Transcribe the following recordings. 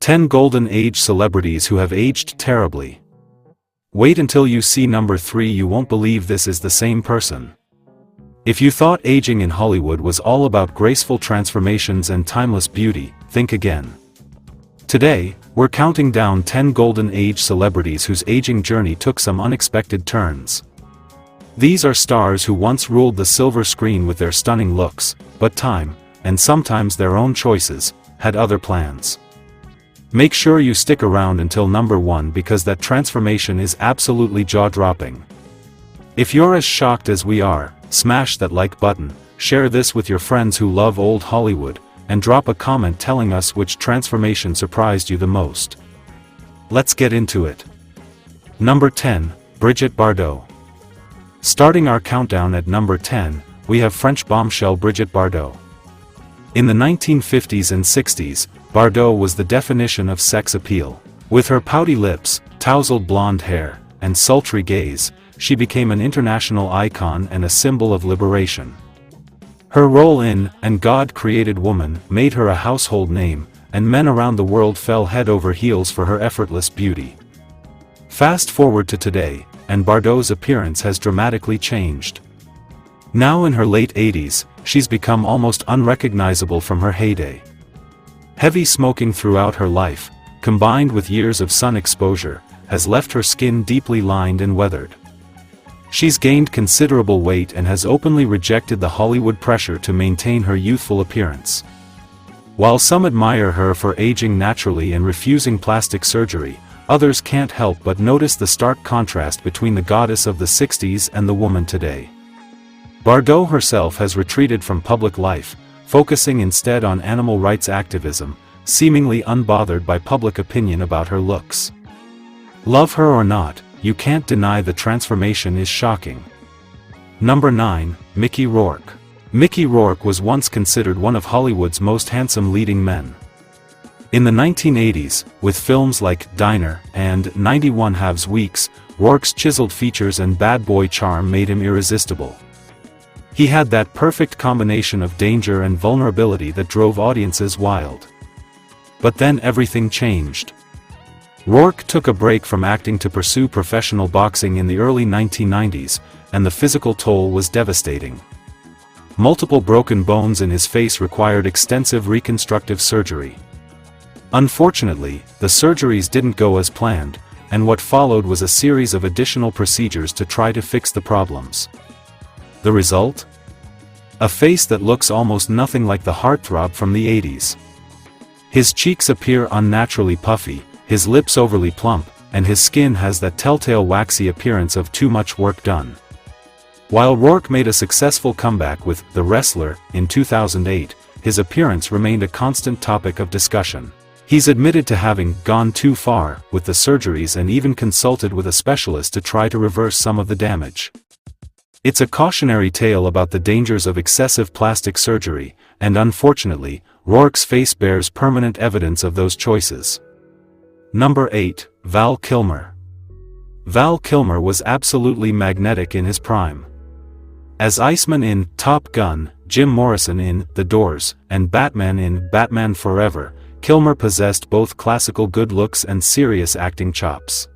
10 Golden Age Celebrities Who Have Aged Terribly. Wait until you see number 3. You won't believe this is the same person. If you thought aging in Hollywood was all about graceful transformations and timeless beauty, think again. Today, we're counting down 10 Golden Age celebrities whose aging journey took some unexpected turns. These are stars who once ruled the silver screen with their stunning looks, but time, and sometimes their own choices, had other plans. Make sure you stick around until number 1 because that transformation is absolutely jaw-dropping. If you're as shocked as we are, smash that like button, share this with your friends who love old Hollywood, and drop a comment telling us which transformation surprised you the most. Let's get into it. Number 10, Brigitte Bardot. Starting our countdown at number 10, we have French bombshell Brigitte Bardot. In the 1950s and 60s, Bardot was the definition of sex appeal. With her pouty lips, tousled blonde hair, and sultry gaze, she became an international icon and a symbol of liberation. Her role in And God Created Woman made her a household name, and men around the world fell head over heels for her effortless beauty. Fast forward to today, and Bardot's appearance has dramatically changed. Now in her late 80s, she's become almost unrecognizable from her heyday. Heavy smoking throughout her life, combined with years of sun exposure, has left her skin deeply lined and weathered. She's gained considerable weight and has openly rejected the Hollywood pressure to maintain her youthful appearance. While some admire her for aging naturally and refusing plastic surgery, others can't help but notice the stark contrast between the goddess of the 60s and the woman today. Bardot herself has retreated from public life, focusing instead on animal rights activism, seemingly unbothered by public opinion about her looks. Love her or not, you can't deny the transformation is shocking. Number 9, Mickey Rourke. Mickey Rourke was once considered one of Hollywood's most handsome leading men. In the 1980s, with films like Diner and 91 Halves Weeks, Rourke's chiseled features and bad boy charm made him irresistible. He had that perfect combination of danger and vulnerability that drove audiences wild. But then everything changed. Rourke took a break from acting to pursue professional boxing in the early 1990s, and the physical toll was devastating. Multiple broken bones in his face required extensive reconstructive surgery. Unfortunately, the surgeries didn't go as planned, and what followed was a series of additional procedures to try to fix the problems. The result? A face that looks almost nothing like the heartthrob from the 80s. His cheeks appear unnaturally puffy, his lips overly plump, and his skin has that telltale waxy appearance of too much work done. While Rourke made a successful comeback with The Wrestler in 2008, his appearance remained a constant topic of discussion. He's admitted to having gone too far with the surgeries and even consulted with a specialist to try to reverse some of the damage. It's a cautionary tale about the dangers of excessive plastic surgery, and unfortunately, Rourke's face bears permanent evidence of those choices. Number 8, Val Kilmer. Val Kilmer was absolutely magnetic in his prime. As Iceman in Top Gun, Jim Morrison in The Doors, and Batman in Batman Forever, Kilmer possessed both classical good looks and serious acting chops.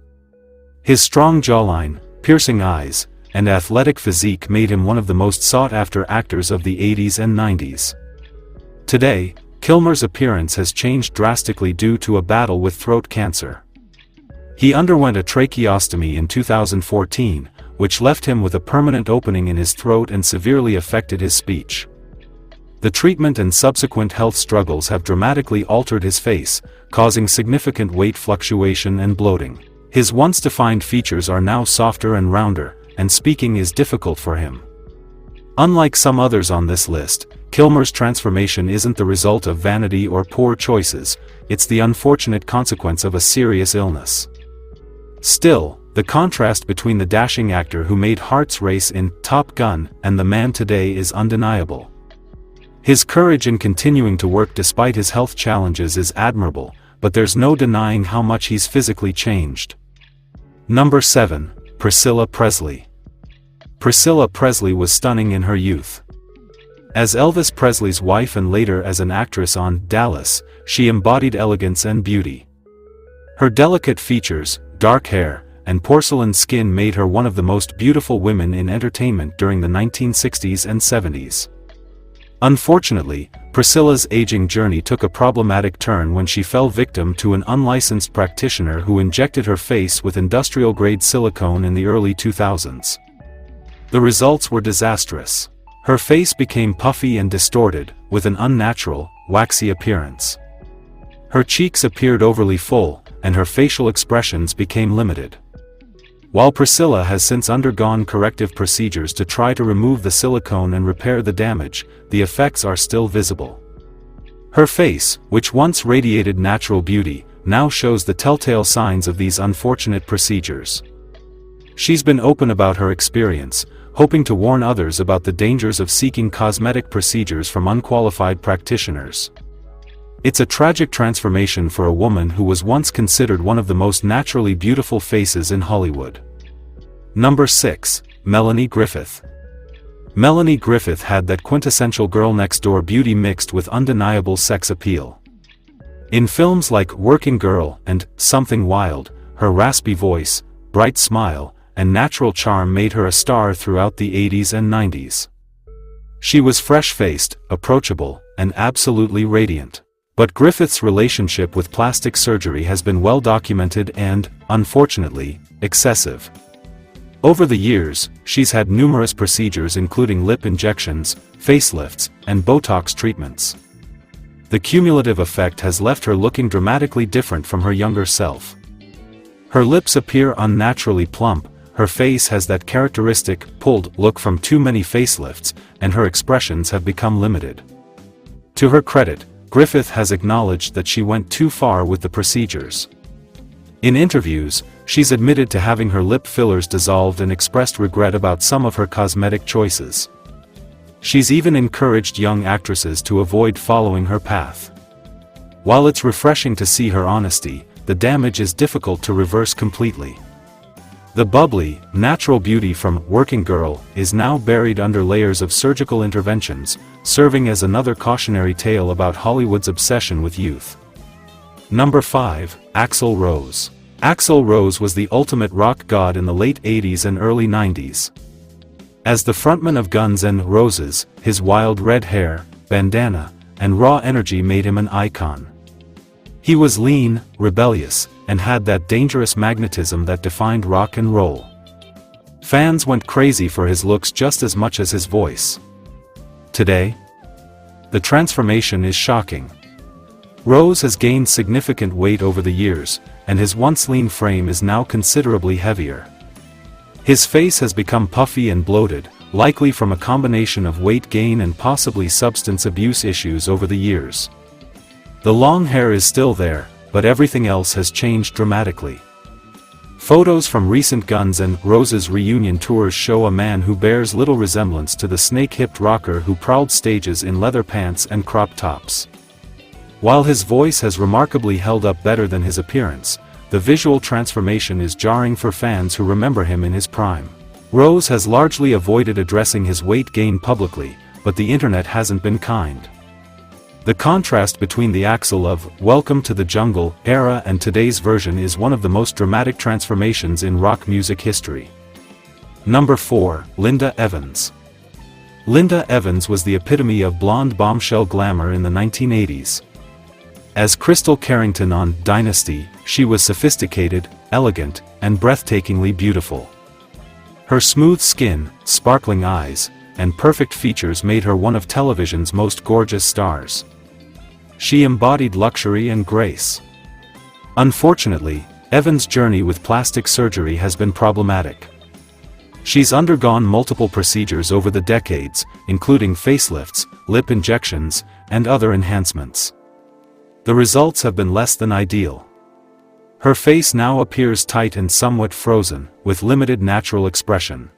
His strong jawline, piercing eyes, and athletic physique made him one of the most sought-after actors of the 80s and 90s. Today, Kilmer's appearance has changed drastically due to a battle with throat cancer. He underwent a tracheostomy in 2014, which left him with a permanent opening in his throat and severely affected his speech. The treatment and subsequent health struggles have dramatically altered his face, causing significant weight fluctuation and bloating. His once defined features are now softer and rounder, and speaking is difficult for him. Unlike some others on this list, Kilmer's transformation isn't the result of vanity or poor choices, it's the unfortunate consequence of a serious illness. Still, the contrast between the dashing actor who made hearts race in Top Gun and the man today is undeniable. His courage in continuing to work despite his health challenges is admirable, but there's no denying how much he's physically changed. Number 7, Priscilla Presley. Priscilla Presley was stunning in her youth. As Elvis Presley's wife and later as an actress on Dallas, she embodied elegance and beauty. Her delicate features, dark hair, and porcelain skin made her one of the most beautiful women in entertainment during the 1960s and 70s. Unfortunately, Priscilla's aging journey took a problematic turn when she fell victim to an unlicensed practitioner who injected her face with industrial-grade silicone in the early 2000s. The results were disastrous. Her face became puffy and distorted, with an unnatural, waxy appearance. Her cheeks appeared overly full, and her facial expressions became limited. While Priscilla has since undergone corrective procedures to try to remove the silicone and repair the damage, the effects are still visible. Her face, which once radiated natural beauty, now shows the telltale signs of these unfortunate procedures. She's been open about her experience, hoping to warn others about the dangers of seeking cosmetic procedures from unqualified practitioners. It's a tragic transformation for a woman who was once considered one of the most naturally beautiful faces in Hollywood. Number 6. Melanie Griffith. Melanie Griffith had that quintessential girl-next-door beauty mixed with undeniable sex appeal. In films like Working Girl and Something Wild, her raspy voice, bright smile, and natural charm made her a star throughout the 80s and 90s. She was fresh-faced, approachable, and absolutely radiant. But Griffith's relationship with plastic surgery has been well documented and, unfortunately, excessive. Over the years, she's had numerous procedures including lip injections, facelifts, and Botox treatments. The cumulative effect has left her looking dramatically different from her younger self. Her lips appear unnaturally plump, her face has that characteristic, pulled look from too many facelifts, and her expressions have become limited. To her credit, Griffith has acknowledged that she went too far with the procedures. In interviews, she's admitted to having her lip fillers dissolved and expressed regret about some of her cosmetic choices. She's even encouraged young actresses to avoid following her path. While it's refreshing to see her honesty, the damage is difficult to reverse completely. The bubbly, natural beauty from Working Girl is now buried under layers of surgical interventions, serving as another cautionary tale about Hollywood's obsession with youth. Number 5. Axl Rose. Axl Rose was the ultimate rock god in the late 80s and early 90s. As the frontman of Guns N' Roses, his wild red hair, bandana, and raw energy made him an icon. He was lean, rebellious, and had that dangerous magnetism that defined rock and roll. Fans went crazy for his looks just as much as his voice. Today, the transformation is shocking. Rose has gained significant weight over the years, and his once lean frame is now considerably heavier. His face has become puffy and bloated, likely from a combination of weight gain and possibly substance abuse issues over the years. The long hair is still there, but everything else has changed dramatically. Photos from recent Guns N' Roses reunion tours show a man who bears little resemblance to the snake-hipped rocker who prowled stages in leather pants and crop tops. While his voice has remarkably held up better than his appearance, the visual transformation is jarring for fans who remember him in his prime. Rose has largely avoided addressing his weight gain publicly, but the internet hasn't been kind. The contrast between the Axl of Welcome to the Jungle era and today's version is one of the most dramatic transformations in rock music history. Number 4. Linda Evans. Linda Evans was the epitome of blonde bombshell glamour in the 1980s. As Crystal Carrington on Dynasty, she was sophisticated, elegant, and breathtakingly beautiful. Her smooth skin, sparkling eyes, and perfect features made her one of television's most gorgeous stars. She embodied luxury and grace. Unfortunately, Evans' journey with plastic surgery has been problematic. She's undergone multiple procedures over the decades, including facelifts, lip injections, and other enhancements. The results have been less than ideal. Her face now appears tight and somewhat frozen, with limited natural expression.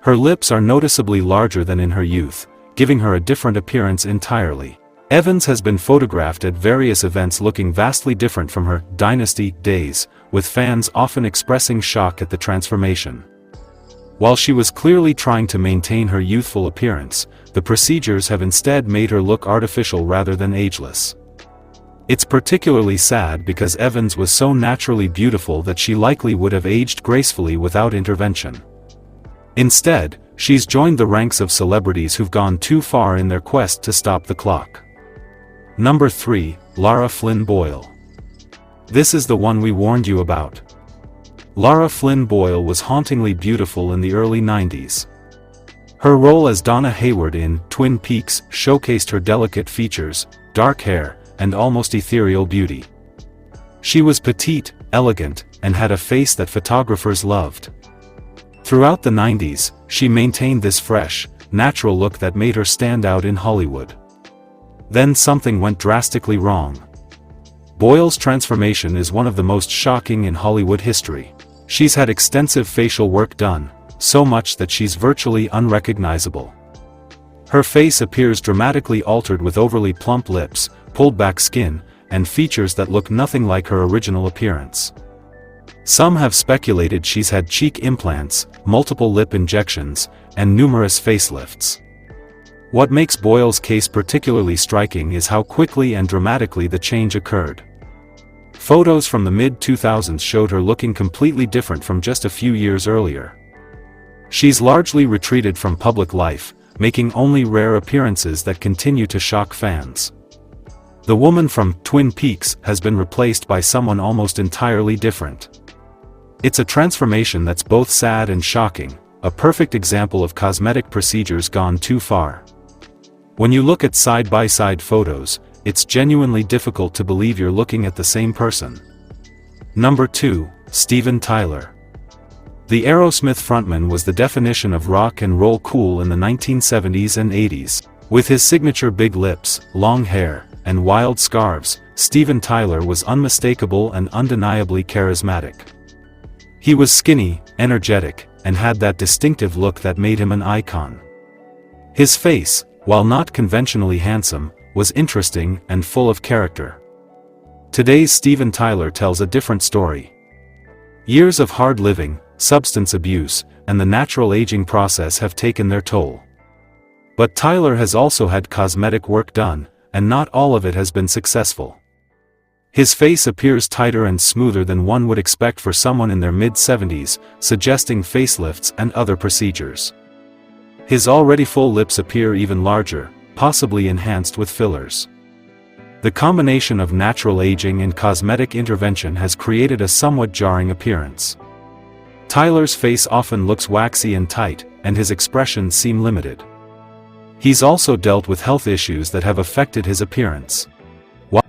Her lips are noticeably larger than in her youth, giving her a different appearance entirely. Evans has been photographed at various events looking vastly different from her Dynasty days, with fans often expressing shock at the transformation. While she was clearly trying to maintain her youthful appearance, the procedures have instead made her look artificial rather than ageless. It's particularly sad because Evans was so naturally beautiful that she likely would have aged gracefully without intervention. Instead, she's joined the ranks of celebrities who've gone too far in their quest to stop the clock. Number 3, Lara Flynn Boyle. This is the one we warned you about. Lara Flynn Boyle was hauntingly beautiful in the early 90s. Her role as Donna Hayward in Twin Peaks showcased her delicate features, dark hair, and almost ethereal beauty. She was petite, elegant, and had a face that photographers loved. Throughout the 90s, she maintained this fresh, natural look that made her stand out in Hollywood. Then something went drastically wrong. Boyle's transformation is one of the most shocking in Hollywood history. She's had extensive facial work done, so much that she's virtually unrecognizable. Her face appears dramatically altered with overly plump lips, pulled-back skin, and features that look nothing like her original appearance. Some have speculated she's had cheek implants, multiple lip injections, and numerous facelifts. What makes Boyle's case particularly striking is how quickly and dramatically the change occurred. Photos from the mid-2000s showed her looking completely different from just a few years earlier. She's largely retreated from public life, making only rare appearances that continue to shock fans. The woman from Twin Peaks has been replaced by someone almost entirely different. It's a transformation that's both sad and shocking, a perfect example of cosmetic procedures gone too far. When you look at side-by-side photos, it's genuinely difficult to believe you're looking at the same person. Number 2, Steven Tyler. The Aerosmith frontman was the definition of rock and roll cool in the 1970s and 80s. With his signature big lips, long hair, and wild scarves, Steven Tyler was unmistakable and undeniably charismatic. He was skinny, energetic, and had that distinctive look that made him an icon. His face, while not conventionally handsome, was interesting and full of character. Today's Steven Tyler tells a different story. Years of hard living, substance abuse, and the natural aging process have taken their toll. But Tyler has also had cosmetic work done, and not all of it has been successful. His face appears tighter and smoother than one would expect for someone in their mid-70s, suggesting facelifts and other procedures. His already full lips appear even larger, possibly enhanced with fillers. The combination of natural aging and cosmetic intervention has created a somewhat jarring appearance. Tyler's face often looks waxy and tight, and his expressions seem limited. He's also dealt with health issues that have affected his appearance.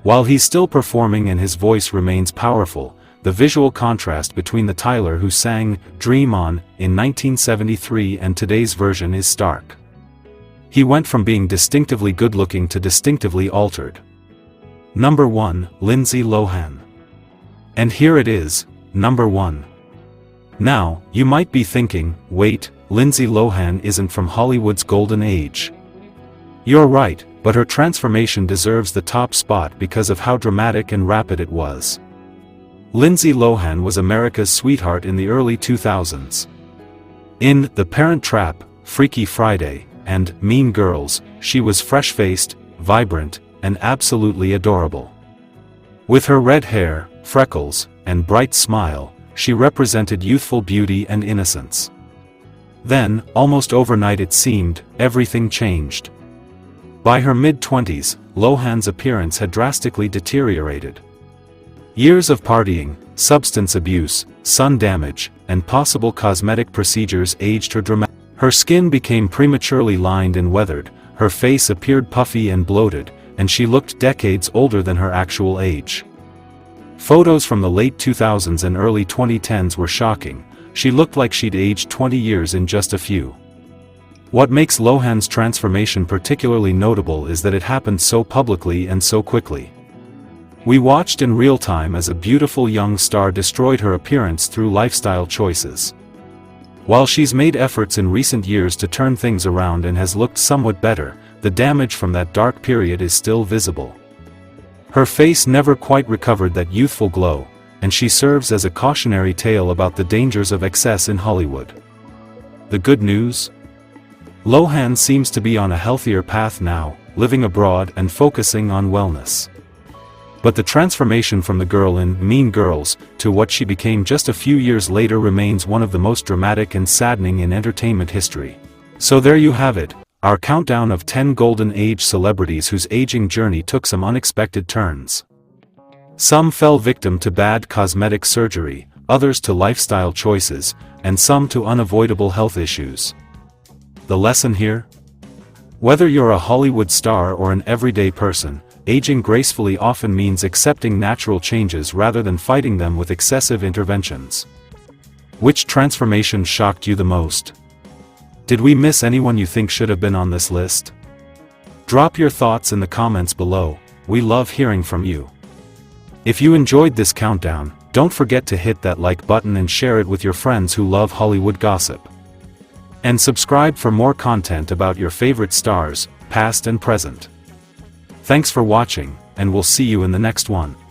While he's still performing and his voice remains powerful, the visual contrast between the Tyler who sang "Dream On" in 1973 and today's version is stark. He went from being distinctively good-looking to distinctively altered. Number 1, Lindsay Lohan. And here it is, number 1. Now, you might be thinking, wait, Lindsay Lohan isn't from Hollywood's golden age. You're right, but her transformation deserves the top spot because of how dramatic and rapid it was. Lindsay Lohan was America's sweetheart in the early 2000s. In The Parent Trap, Freaky Friday, and Mean Girls, she was fresh-faced, vibrant, and absolutely adorable. With her red hair, freckles, and bright smile, she represented youthful beauty and innocence. Then, almost overnight it seemed, everything changed. By her mid-20s, Lohan's appearance had drastically deteriorated. Years of partying, substance abuse, sun damage, and possible cosmetic procedures aged her dramatically. Her skin became prematurely lined and weathered, her face appeared puffy and bloated, and she looked decades older than her actual age. Photos from the late 2000s and early 2010s were shocking. She looked like she'd aged 20 years in just a few. What makes Lohan's transformation particularly notable is that it happened so publicly and so quickly. We watched in real time as a beautiful young star destroyed her appearance through lifestyle choices. While she's made efforts in recent years to turn things around and has looked somewhat better, the damage from that dark period is still visible. Her face never quite recovered that youthful glow, and she serves as a cautionary tale about the dangers of excess in Hollywood. The good news? Lohan seems to be on a healthier path now, living abroad and focusing on wellness. But the transformation from the girl in Mean Girls to what she became just a few years later remains one of the most dramatic and saddening in entertainment history. So there you have it, our countdown of 10 golden age celebrities whose aging journey took some unexpected turns. Some fell victim to bad cosmetic surgery, others to lifestyle choices, and some to unavoidable health issues. The lesson here? Whether you're a Hollywood star or an everyday person, aging gracefully often means accepting natural changes rather than fighting them with excessive interventions. Which transformation shocked you the most? Did we miss anyone you think should have been on this list? Drop your thoughts in the comments below, we love hearing from you. If you enjoyed this countdown, don't forget to hit that like button and share it with your friends who love Hollywood gossip. And subscribe for more content about your favorite stars, past and present. Thanks for watching, and we'll see you in the next one.